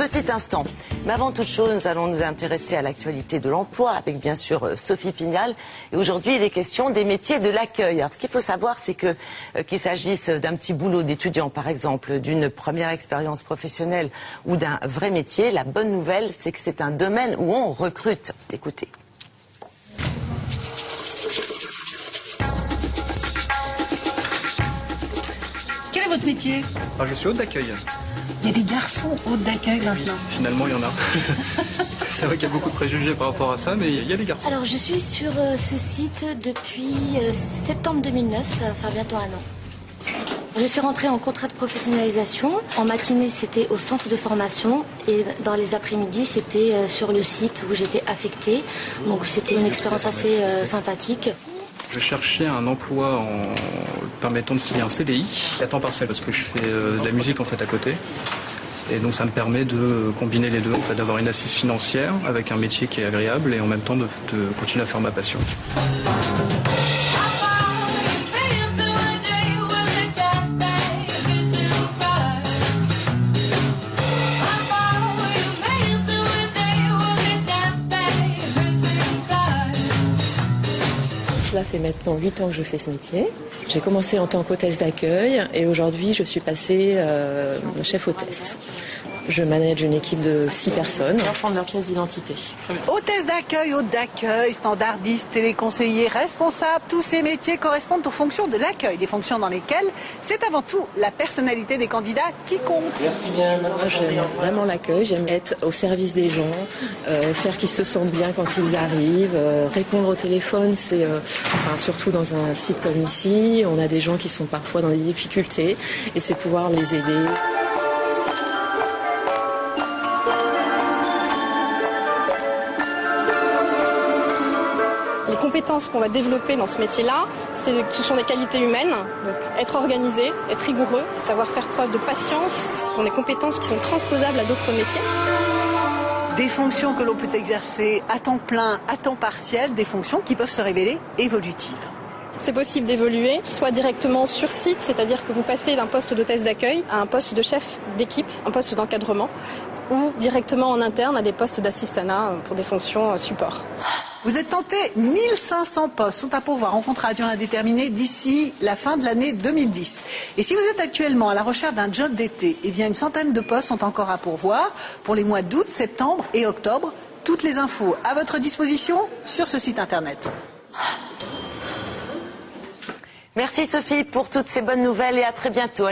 petit instant. Mais avant toute chose, nous allons nous intéresser à l'actualité de l'emploi avec bien sûr Sophie Pignal. Et aujourd'hui, il est question des métiers de l'accueil. Alors ce qu'il faut savoir, c'est que qu'il s'agisse d'un petit boulot d'étudiant par exemple, d'une première expérience professionnelle ou d'un vrai métier, la bonne nouvelle, c'est que c'est un domaine où on recrute. Écoutez. Quel est votre métier? Alors, je suis hôte d'accueil. Il y a des garçons hôtes d'accueil maintenant. Finalement, il y en a. C'est vrai qu'il y a beaucoup de préjugés par rapport à ça, mais il y a des garçons. Alors, je suis sur ce site depuis septembre 2009, ça va faire bientôt un an. Je suis rentrée en contrat de professionnalisation. En matinée, c'était au centre de formation et dans les après-midi, c'était sur le site où j'étais affectée. Donc, c'était une expérience assez sympathique. Je cherchais un emploi permettant de signer un CDI à temps partiel parce que je fais de la musique en fait à côté. Et donc ça me permet de combiner les deux, en fait, d'avoir une assise financière avec un métier qui est agréable et en même temps de continuer à faire ma passion. Cela fait maintenant 8 ans que je fais ce métier. J'ai commencé en tant qu'hôtesse d'accueil et aujourd'hui je suis passée chef hôtesse. Je manage une équipe de 6 personnes. Ils prendre leur pièce d'identité. Hôtesse d'accueil, hôte d'accueil, standardiste, téléconseiller, responsable, tous ces métiers correspondent aux fonctions de l'accueil, des fonctions dans lesquelles c'est avant tout la personnalité des candidats qui compte. Merci bien. Moi j'aime vraiment l'accueil, j'aime être au service des gens, faire qu'ils se sentent bien quand ils arrivent, répondre au téléphone, c'est surtout dans un site comme ici, on a des gens qui sont parfois dans des difficultés et c'est pouvoir les aider. Les compétences qu'on va développer dans ce métier-là, ce sont des qualités humaines, donc être organisé, être rigoureux, savoir faire preuve de patience, ce sont des compétences qui sont transposables à d'autres métiers. Des fonctions que l'on peut exercer à temps plein, à temps partiel, des fonctions qui peuvent se révéler évolutives. C'est possible d'évoluer, soit directement sur site, c'est-à-dire que vous passez d'un poste d'hôtesse d'accueil à un poste de chef d'équipe, un poste d'encadrement, ou directement en interne à des postes d'assistanat pour des fonctions support. Vous êtes tenté, 1500 postes sont à pourvoir en contrat à durée indéterminée d'ici la fin de l'année 2010. Et si vous êtes actuellement à la recherche d'un job d'été, eh bien une centaine de postes sont encore à pourvoir pour les mois d'août, septembre et octobre. Toutes les infos à votre disposition sur ce site internet. Merci Sophie pour toutes ces bonnes nouvelles et à très bientôt.